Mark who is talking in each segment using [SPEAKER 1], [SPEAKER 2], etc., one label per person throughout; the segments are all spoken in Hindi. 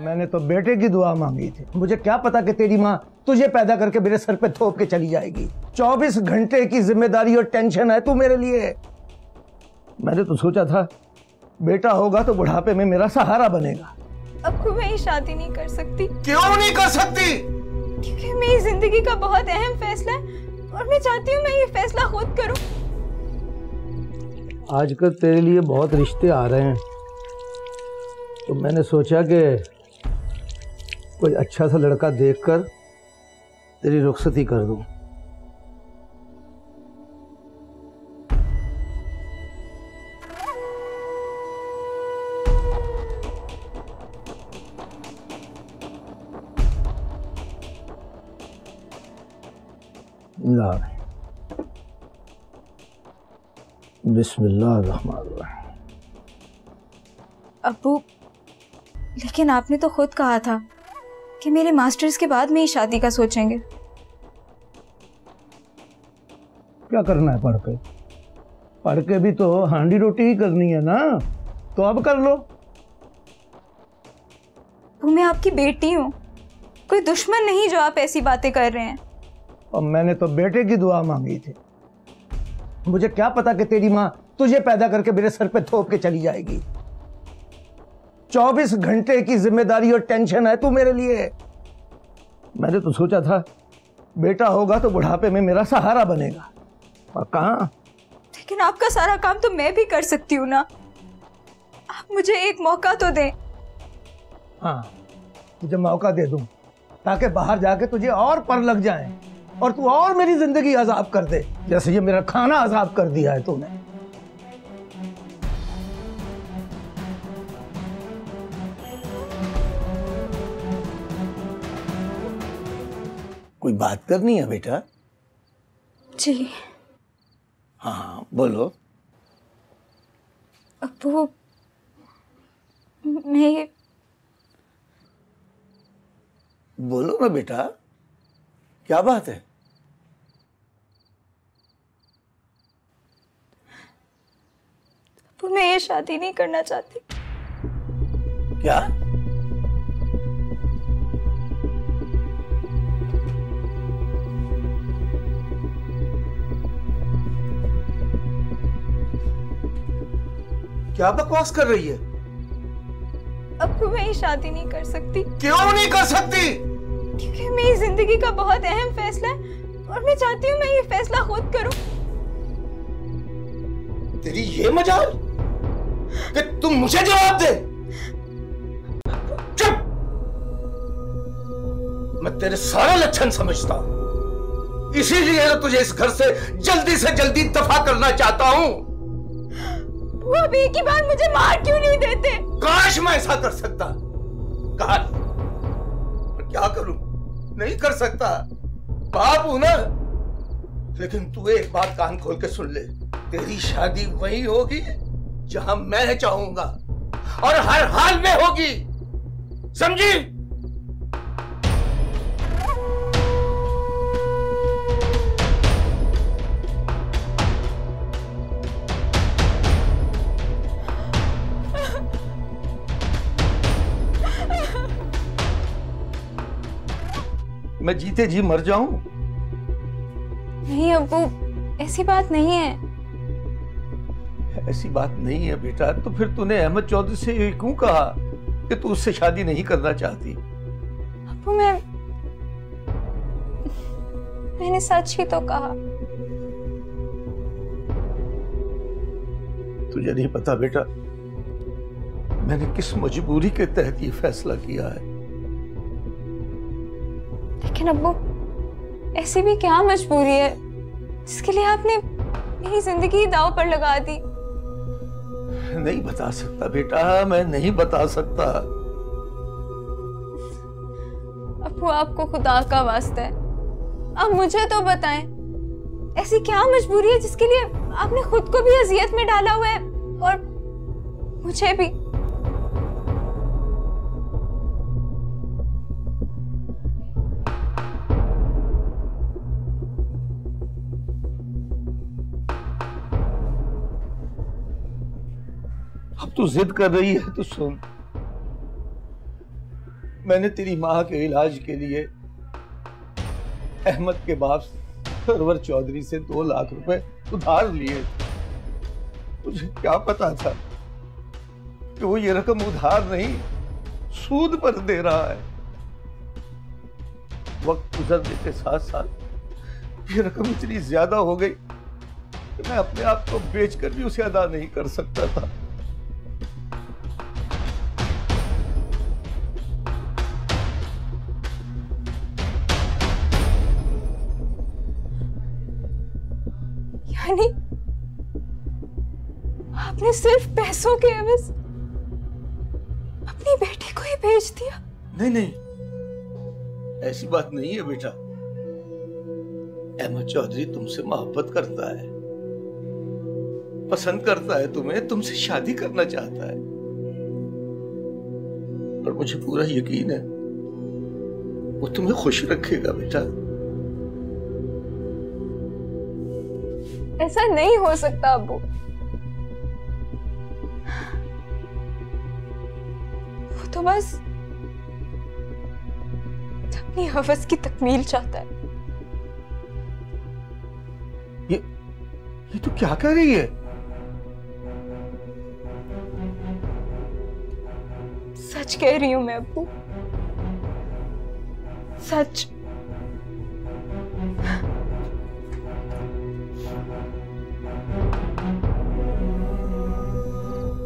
[SPEAKER 1] मैंने तो बेटे की दुआ मांगी थी। मुझे क्या पता कि तेरी माँ तुझे पैदा करके मेरे सर पे थोप के चली जाएगी। 24 घंटे की जिम्मेदारी और टेंशन है तू मेरे लिए। मैंने तो सोचा था बेटा होगा तो बुढ़ापे में मेरा सहारा बनेगा।
[SPEAKER 2] अब मैं ये शादी नहीं कर सकती।
[SPEAKER 3] क्यों नहीं कर सकती?
[SPEAKER 2] क्योंकि मेरी जिंदगी का बहुत अहम फैसला है और मैं चाहती हूँ मैं ये फैसला खुद करूँ।
[SPEAKER 1] आजकल तेरे लिए बहुत रिश्ते आ रहे हैं, तो मैंने सोचा कि कोई अच्छा सा लड़का देखकर तेरी रुखसती कर दूं। बिस्मिल्लाहिर्रहमानिर्रहीम।
[SPEAKER 2] अब्बू, लेकिन आपने तो खुद कहा था कि मेरे मास्टर्स के बाद में ही शादी का सोचेंगे।
[SPEAKER 1] क्या करना है पढ़ के? पढ़ के भी तो हांडी रोटी ही करनी है ना, तो अब कर लो।
[SPEAKER 2] वो मैं आपकी बेटी हूँ, कोई दुश्मन नहीं जो आप ऐसी बातें कर रहे हैं।
[SPEAKER 1] और मैंने तो बेटे की दुआ मांगी थी। मुझे क्या पता कि तेरी माँ तुझे पैदा करके मेरे सर पे थोप के चली जाएगी। 24 घंटे की जिम्मेदारी और टेंशन है तू मेरे लिए। मैंने तो सोचा था बेटा होगा तो बुढ़ापे में मेरा सहारा बनेगा, और कहाँ।
[SPEAKER 2] लेकिन आपका सारा काम तो मैं भी कर सकती हूँ ना। आप मुझे एक मौका तो दें।
[SPEAKER 1] हाँ, तुझे मौका दे दूं ताकि बाहर जाके तुझे और पर लग जाए और तू और मेरी जिंदगी अजाब कर दे, जैसे ये मेरा खाना अजाब कर दिया है तूने। कोई बात करनी है बेटा?
[SPEAKER 2] जी
[SPEAKER 1] हाँ बोलो।
[SPEAKER 2] अब्बू, मैं
[SPEAKER 1] बोलो ना बेटा, क्या बात है?
[SPEAKER 2] अब्बू, मैं ये शादी नहीं करना चाहती।
[SPEAKER 1] क्या? क्या बकवास कर रही है?
[SPEAKER 2] अब्बू, मैं ये शादी नहीं कर सकती।
[SPEAKER 3] क्यों नहीं कर सकती?
[SPEAKER 2] क्योंकि मेरी जिंदगी का बहुत अहम फैसला है और मैं चाहती हूँ मैं ये फैसला खुद करूँ।
[SPEAKER 3] तेरी ये मजाल कि तुम मुझे जवाब दे। चुप! मैं तेरे सारे लक्षण समझता हूं, इसीलिए तो तुझे इस घर से जल्दी दफा करना चाहता हूं।
[SPEAKER 2] वो अब एक ही बार मुझे मार क्यों नहीं देते?
[SPEAKER 3] काश मैं ऐसा कर सकता, काश। पर क्या करूं, नहीं कर सकता, बाप हूं ना। लेकिन तू एक बात कान खोल के सुन ले, तेरी शादी वहीं होगी जहां मैं चाहूंगा और हर हाल में होगी, समझी? मैं जीते जी मर जाऊं?
[SPEAKER 2] नहीं अब्बू, ऐसी बात नहीं है।
[SPEAKER 3] ऐसी बात नहीं है बेटा, तो फिर तूने अहमद चौधरी से ये क्यों कहा कि तू उससे शादी नहीं करना चाहती?
[SPEAKER 2] अब्बू, मैंने सच ही तो कहा।
[SPEAKER 3] तुझे नहीं पता बेटा, मैंने किस मजबूरी के तहत ये फैसला किया है।
[SPEAKER 2] लेकिन अब्बू, ऐसी भी क्या मजबूरी है जिसके लिए आपने मेरी जिंदगी दांव पर लगा दी?
[SPEAKER 3] नहीं बता सकता बेटा, मैं नहीं बता सकता।
[SPEAKER 2] अब्बू, आपको खुदा का वास्ता है, आप मुझे तो बताएं, ऐसी क्या मजबूरी है जिसके लिए आपने खुद को भी अजियत में डाला हुआ है और मुझे भी?
[SPEAKER 3] अब तू जिद कर रही है तो सुन, मैंने तेरी माँ के इलाज के लिए अहमद के बाप सरवर चौधरी से 2 लाख रुपए उधार लिए। मुझे क्या पता था कि वो ये रकम उधार नहीं सूद पर दे रहा है। वक्त गुजरने के साथ साथ ये रकम इतनी ज्यादा हो गई कि मैं अपने आप को बेचकर भी उसे अदा नहीं कर सकता था।
[SPEAKER 2] यानी आपने सिर्फ पैसों के एवज अपनी बेटी को ही भेज दिया?
[SPEAKER 3] नहीं नहीं, ऐसी बात नहीं है बेटा। अहमद चौधरी तुमसे मोहब्बत करता है, पसंद करता है तुम्हें, तुमसे शादी करना चाहता है। और मुझे पूरा यकीन है वो तुम्हें खुश रखेगा बेटा।
[SPEAKER 2] ऐसा नहीं हो सकता अब्बू। वो तो बस अपनी हवस की तकमील चाहता है।
[SPEAKER 3] ये तो क्या कर रही है?
[SPEAKER 2] सच कह रही हूं मैं अब्बू, सच।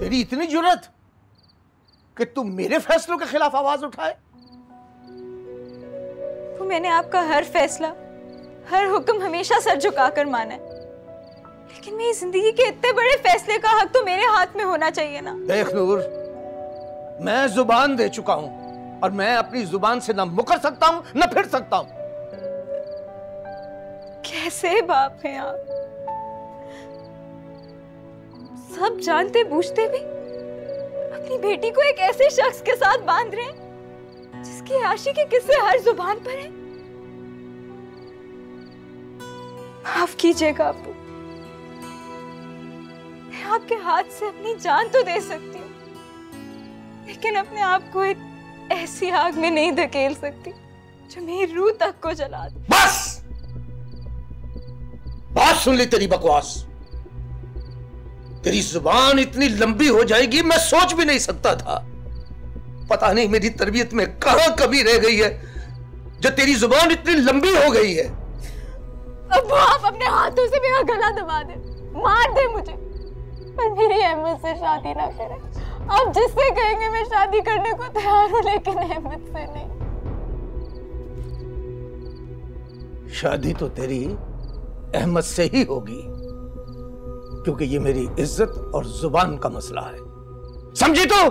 [SPEAKER 3] तेरी इतनी जुर्रत कि तुम मेरे फैसलों के खिलाफ आवाज उठाए?
[SPEAKER 2] तो मैंने आपका हर फैसला, हर हुक्म हमेशा सर झुकाकर माना है, लेकिन मेरी जिंदगी के इतने बड़े फैसले का हक तो मेरे हाथ में होना चाहिए ना।
[SPEAKER 3] देख नूर, मैं जुबान दे चुका हूं और मैं अपनी जुबान से ना मुकर सकता हूं ना फिर सकता हूं।
[SPEAKER 2] कैसे बाप हैं आप? सब जानते बूझते भी अपनी बेटी को एक ऐसे शख्स के साथ बांध रहे हैं जिसकी आशिकी के किस्से हर जुबान पर है। माफ कीजिएगा अब्बू, मैं आपके हाथ से अपनी जान तो दे सकती हूँ, लेकिन अपने आप को एक ऐसी आग में नहीं धकेल सकती जो मेरी रूह तक को जला दे।
[SPEAKER 3] बस बात सुन ली तेरी बकवास। तेरी जुबान इतनी लंबी हो जाएगी मैं सोच भी नहीं सकता था। पता नहीं मेरी तरबियत में कहां कमी रह गई है जो तेरी जुबान इतनी लंबी हो गई है।
[SPEAKER 2] अब आप अपने हाथों से मेरा गला दबा दे, मार दे मुझे, पर मेरी अहमद से शादी ना करें। आप जिससे कहेंगे मैं शादी करने को तैयार हूं, लेकिन अहमद से नहीं।
[SPEAKER 3] शादी तो तेरी अहमद से ही होगी, क्योंकि ये मेरी इज्जत और जुबान का मसला है। समझी तू?